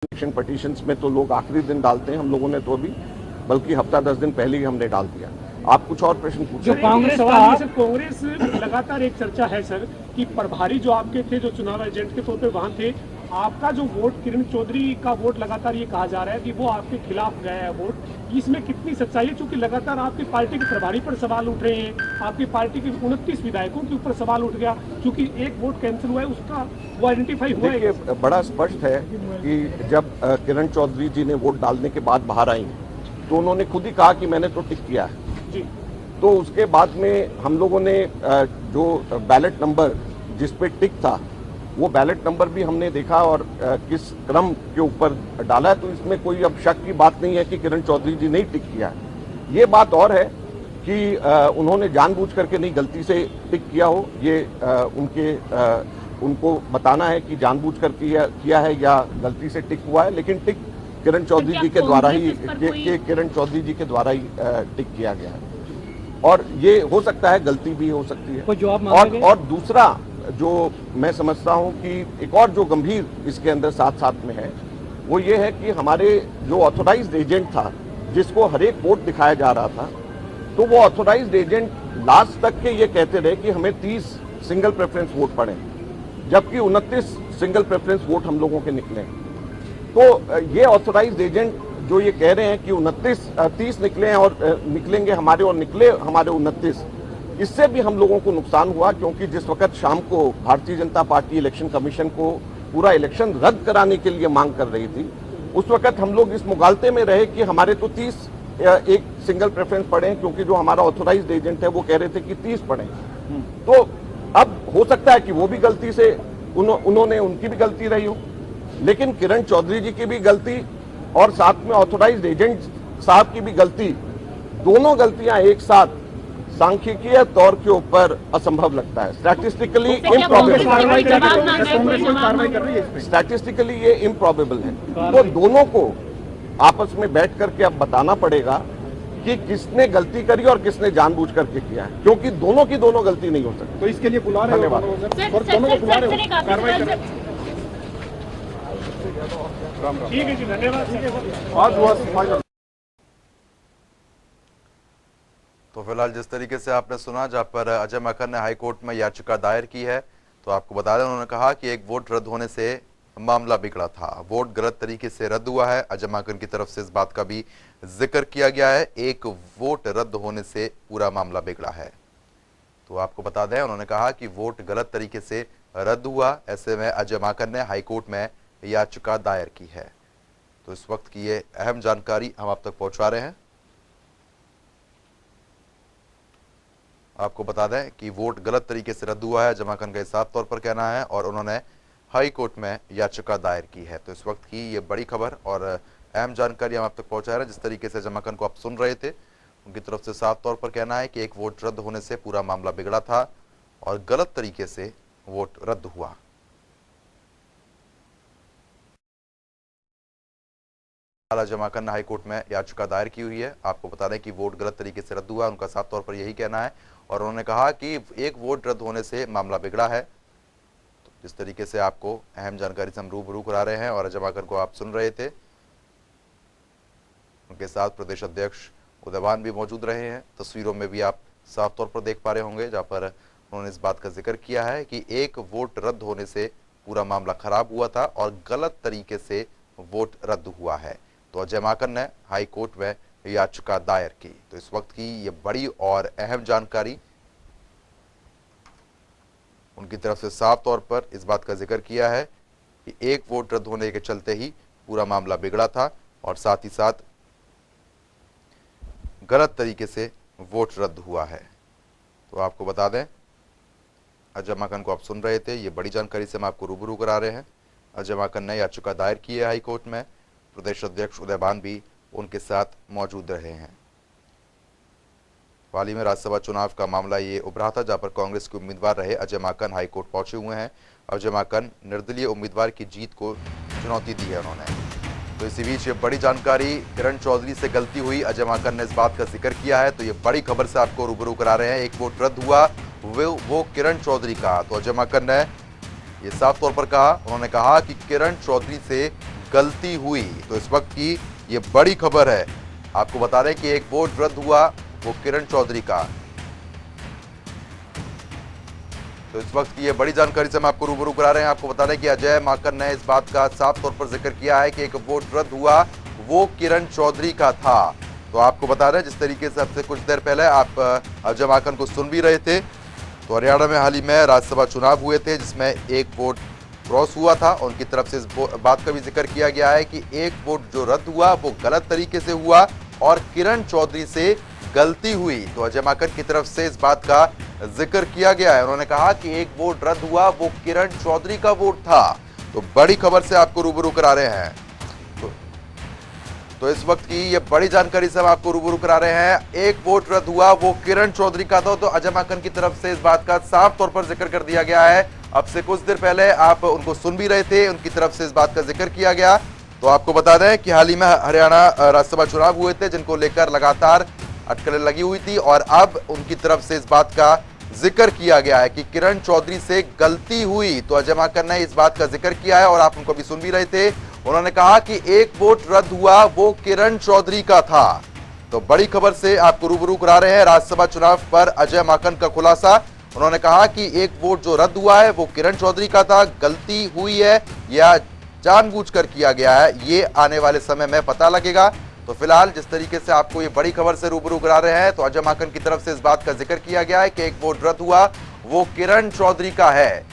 Election petitions में तो लोग आखिरी दिन डालते हैं, हम लोगों ने तो अभी बल्कि हफ्ता 10 दिन पहले ही हमने डाल दिया। आप कुछ और प्रश्न पूछे। कांग्रेस लगातार एक चर्चा है सर कि प्रभारी जो आपके थे, जो चुनाव एजेंट के तौर पे वहां थे, आपका जो वोट किरण चौधरी का वोट लगातार ये कहा जा रहा है कि वो आपके खिलाफ गया है वोट। इसमें कितनी सच्चाई है, क्योंकि लगातार आपकी पार्टी के प्रभारी पर सवाल उठ रहे हैं, आपकी पार्टी के 29 विधायकों के ऊपर सवाल उठ गया क्योंकि एक वोट कैंसिल हुआ है, उसका वो आइडेंटिफाई हुआ है। देखिए, बड़ा स्पष्ट है कि जब किरण चौधरी जी ने वोट डालने के बाद बाहर आई तो उन्होंने खुद ही कहा कि मैंने तो टिक किया है जी। तो उसके बाद में हम लोगों ने जो बैलेट नंबर जिस पे टिक था वो बैलेट नंबर भी हमने देखा और किस क्रम के ऊपर डाला है, तो इसमें कोई अब शक की बात नहीं है कि किरण चौधरी जी ने टिक किया है। ये बात और है कि उन्होंने जानबूझ करके नहीं, गलती से टिक किया हो, ये उनको बताना है कि जानबूझ कर किया है या गलती से टिक हुआ है, लेकिन टिक किरण चौधरी जी के द्वारा ही टिक किया गया है और ये हो सकता है गलती भी हो सकती है। और दूसरा जो मैं समझता हूं कि एक और जो गंभीर इसके अंदर साथ साथ में है वो ये है कि हमारे जो ऑथोराइज्ड एजेंट था जिसको हर एक वोट दिखाया जा रहा था, तो वो ऑथोराइज्ड एजेंट लास्ट तक के ये कहते रहे कि हमें 30 सिंगल प्रेफरेंस वोट पड़े, जबकि 29 सिंगल प्रेफरेंस वोट हम लोगों के निकले। तो ये ऑथोराइज्ड एजेंट जो ये कह रहे हैं कि 30 निकले हैं और निकलेंगे हमारे और निकले हमारे 29, इससे भी हम लोगों को नुकसान हुआ, क्योंकि जिस वक्त शाम को Bharatiya Janata party election commission को पूरा इलेक्शन रद्द कराने के लिए मांग कर रही थी, उस वक्त हम लोग इस मुगालते में रहे कि हमारे तो 30 एक सिंगल प्रेफरेंस पड़े हैं, क्योंकि जो हमारा ऑथोराइज्ड एजेंट है वो कह रहे थे कि 30 पड़े। तो अब हो सकता है कि वो भी गलती से उनकी भी गलती रही हो, लेकिन किरण चौधरी जी की भी गलती और साथ में ऑथोराइज्ड एजेंट साहब की भी गलती, दोनों गलतियां एक साथ सांख्यिकीय तौर के ऊपर असंभव लगता है, स्टैटिस्टिकली ये इम्प्रॉबेबल है। तो दोनों को आपस में बैठ करके अब बताना पड़ेगा कि किसने गलती करी और किसने जानबूझ करके किया है, क्योंकि दोनों की दोनों गलती नहीं हो सकती। तो इसके लिए बुला रहे धन्यवाद। ठीक है जी, धन्यवाद। तो फिलहाल जिस तरीके से आपने सुना, जहां पर अजय माकन ने हाईकोर्ट में याचिका दायर की है, तो आपको बता दें उन्होंने कहा कि एक वोट रद्द होने से मामला बिगड़ा था, वोट गलत तरीके से रद्द हुआ है। अजय माकन की तरफ से इस बात का भी जिक्र किया गया है, एक वोट रद्द होने से पूरा मामला बिगड़ा है। तो आपको बता दें उन्होंने कहा कि वोट गलत तरीके से रद्द हुआ, ऐसे में अजय माकन ने हाईकोर्ट में याचिका दायर की है। तो इस वक्त की ये अहम जानकारी हम आप तक पहुंचा रहे हैं। आपको बता दें कि वोट गलत तरीके से रद्द हुआ है, अजय माकन का साफ तौर पर कहना है, और उन्होंने हाई कोर्ट में याचिका दायर की है। तो इस वक्त की ये बड़ी खबर और अहम जानकारी हम आप तक पहुंचा रहे हैं। जिस तरीके से अजय माकन को आप सुन रहे थे, उनकी तरफ से साफ तौर पर कहना है कि एक वोट रद्द होने से पूरा मामला बिगड़ा था और गलत तरीके से वोट रद्द हुआ। अजय माकन ने हाईकोर्ट में याचिका दायर की हुई है। आपको बता दें कि वोट गलत तरीके से रद्द हुआ, उनका साफ तौर पर यही कहना है, और उन्होंने कहा कि एक वोट रद्द होने से मामला बिगड़ा है। तो जिस तरीके से आपको अहम जानकारी से हम रूबरू करा रहे हैं और अजय माकन को आप सुन रहे थे, उनके साथ प्रदेश अध्यक्ष उदयवान भी मौजूद रहे हैं। तस्वीरों में भी आप साफ तौर पर देख पा रहे होंगे, जहां पर उन्होंने इस बात का जिक्र किया है कि एक वोट रद्द होने से पूरा मामला खराब हुआ था और गलत तरीके से वोट रद्द हुआ है। तो अजय माकन ने हाई कोर्ट में याचिका दायर की। तो इस वक्त की ये बड़ी और अहम जानकारी, उनकी तरफ से साफ तौर पर इस बात का जिक्र किया है कि एक वोट रद्द होने के चलते ही पूरा मामला बिगड़ा था और साथ ही साथ गलत तरीके से वोट रद्द हुआ है। तो आपको बता दें, अजय माकन को आप सुन रहे थे, ये बड़ी जानकारी से हम आपको रूबरू करा रहे हैं। अजय माकन ने याचिका दायर की है हाई कोर्ट में। प्रदेश अध्यक्ष उदयवान भी उनके साथ मौजूद रहे हैं। हाल ही में राज्यसभा चुनाव का मामला ये उभरा था, जहां पर कांग्रेस के उम्मीदवार रहे अजय माकन हाईकोर्ट पहुंचे हुए हैं। अजय माकन निर्दलीय उम्मीदवार की जीत को चुनौती दी है उन्होंने। तो इसी बीच ये बड़ी जानकारी, किरण चौधरी से गलती हुई, अजय माकन ने इस बात का जिक्र किया है। तो ये बड़ी खबर से आपको रूबरू करा रहे हैं। एक वोट रद्द हुआ, वो किरण चौधरी का। तो अजय माकन ने ये साफ तौर पर कहा, उन्होंने कहा कि किरण चौधरी से गलती हुई। तो इस वक्त की ये बड़ी खबर है, आपको बता रहे हैं कि एक वोट रद्द हुआ, वो किरण चौधरी का। तो इस वक्त की ये बड़ी जानकारी से हम आपको रूबरू करा रहे हैं। आपको बता दें कि अजय माकन ने इस बात का साफ तौर पर जिक्र किया है कि एक वोट रद्द हुआ वो किरण चौधरी का था। तो आपको बता रहे हैं जिस तरीके से अब से कुछ देर पहले आप अजय माकन को सुन भी रहे थे, तो हरियाणा में हाल ही में राज्यसभा चुनाव हुए थे जिसमें एक वोट क्रॉस हुआ था। उनकी तरफ से इस बात का भी जिक्र किया गया है कि एक वोट जो रद्द हुआ वो गलत तरीके से हुआ और किरण चौधरी से गलती हुई। तो अजय माकन की तरफ से इस बात का जिक्र किया गया है। उन्होंने कहा कि एक वोट रद्द हुआ वो किरण चौधरी का वोट था। तो बड़ी खबर से आपको रूबरू करा रहे हैं। तो इस वक्त की ये बड़ी जानकारी से हम आपको रूबरू करा रहे हैं। एक वोट रद्द हुआ वो किरण चौधरी का था। तो अजय माकन की तरफ से इस बात का साफ तौर पर जिक्र कर दिया गया है। अब से कुछ देर पहले आप उनको सुन भी रहे थे, उनकी तरफ से इस बात का जिक्र किया गया। तो आपको बता दें कि हाल ही में हरियाणा राज्यसभा चुनाव हुए थे जिनको लेकर लगातार अटकलें लगी हुई थी और अब उनकी तरफ से इस बात का जिक्र किया गया है कि किरण चौधरी से गलती हुई। तो अजय माकन ने इस बात का जिक्र किया है और आप उनको भी सुन भी रहे थे। उन्होंने कहा कि एक वोट रद्द हुआ वो किरण चौधरी का था। तो बड़ी खबर से आपको रूबरू करा रहे हैं राज्यसभा चुनाव पर अजय माकन का खुलासा। उन्होंने कहा कि एक वोट जो रद्द हुआ है वो किरण चौधरी का था, गलती हुई है या जानबूझकर किया गया है ये आने वाले समय में पता लगेगा। तो फिलहाल जिस तरीके से आपको ये बड़ी खबर से रूबरू करा रहे हैं, तो अजय माकन की तरफ से इस बात का जिक्र किया गया है कि एक वोट रद्द हुआ वो किरण चौधरी का है।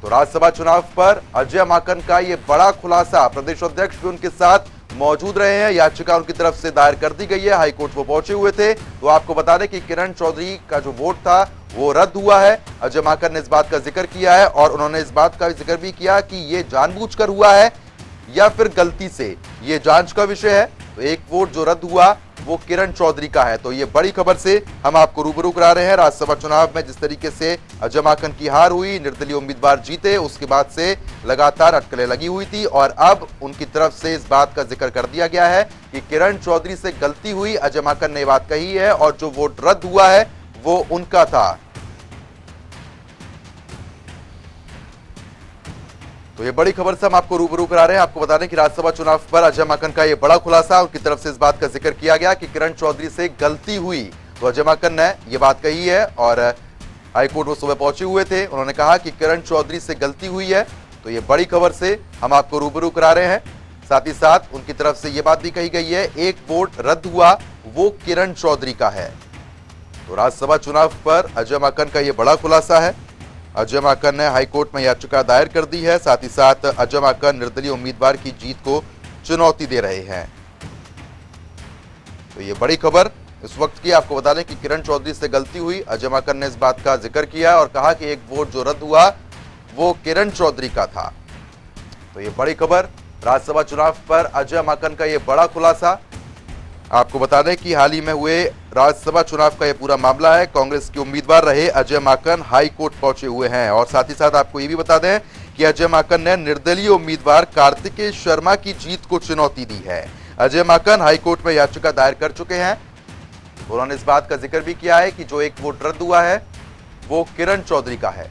तो राज्यसभा चुनाव पर अजय माकन का ये बड़ा खुलासा, प्रदेश अध्यक्ष भी उनके साथ मौजूद रहे हैं। याचिका उनकी तरफ से दायर कर दी गई है, हाईकोर्ट वो पहुंचे हुए थे। तो आपको बता दें कि किरण चौधरी का जो वोट था वो रद्द हुआ है। अजय माकन ने इस बात का जिक्र किया है और उन्होंने इस बात का जिक्र भी किया कि ये जानबूझकर हुआ है या फिर गलती से, ये जांच का विषय है। तो एक वोट जो रद्द हुआ वो किरण चौधरी का है। तो ये बड़ी खबर से हम आपको रूबरू करा रहे हैं। राज्यसभा चुनाव में जिस तरीके से अजय माकन की हार हुई, निर्दलीय उम्मीदवार जीते, उसके बाद से लगातार अटकलें लगी हुई थी और अब उनकी तरफ से इस बात का जिक्र कर दिया गया है कि किरण चौधरी से गलती हुई। अजय माकन ने ये बात कही है और जो वोट रद्द हुआ है वो उनका था। तो ये बड़ी खबर से हम आपको रूबरू करा रहे हैं। आपको बता दें कि राज्यसभा चुनाव पर अजय माकन का ये बड़ा खुलासा, उनकी तरफ से इस बात का जिक्र किया गया कि किरण चौधरी से गलती हुई। तो अजय माकन ने ये बात कही है और हाईकोर्ट वो सुबह पहुंचे हुए थे। उन्होंने कहा कि किरण चौधरी से गलती हुई है। तो ये बड़ी खबर से हम आपको रूबरू करा रहे हैं। साथ ही साथ उनकी तरफ से ये बात भी कही गई है, एक वोट रद्द हुआ वो किरण चौधरी का है। तो राज्यसभा चुनाव पर अजय माकन का ये बड़ा खुलासा है। अजय माकन ने हाईकोर्ट में याचिका दायर कर दी है। साथ ही साथ अजय माकन निर्दलीय उम्मीदवार की जीत को चुनौती दे रहे हैं। तो ये बड़ी खबर इस वक्त की, आपको बता दें कि किरण चौधरी से गलती हुई। अजय माकन ने इस बात का जिक्र किया और कहा कि एक वोट जो रद्द हुआ वो किरण चौधरी का था। तो ये बड़ी खबर, राज्यसभा चुनाव पर अजय माकन का ये बड़ा खुलासा। आपको बता दें कि हाल ही में हुए राज्यसभा चुनाव का यह पूरा मामला है। कांग्रेस के उम्मीदवार रहे अजय माकन हाई कोर्ट पहुंचे हुए हैं और साथ ही साथ आपको ये भी बता दें कि अजय माकन ने निर्दलीय उम्मीदवार कार्तिकेय शर्मा की जीत को चुनौती दी है। अजय माकन हाई कोर्ट में याचिका दायर कर चुके हैं। उन्होंने इस बात का जिक्र भी किया है कि जो एक वोट रद्द हुआ है वो किरण चौधरी का है।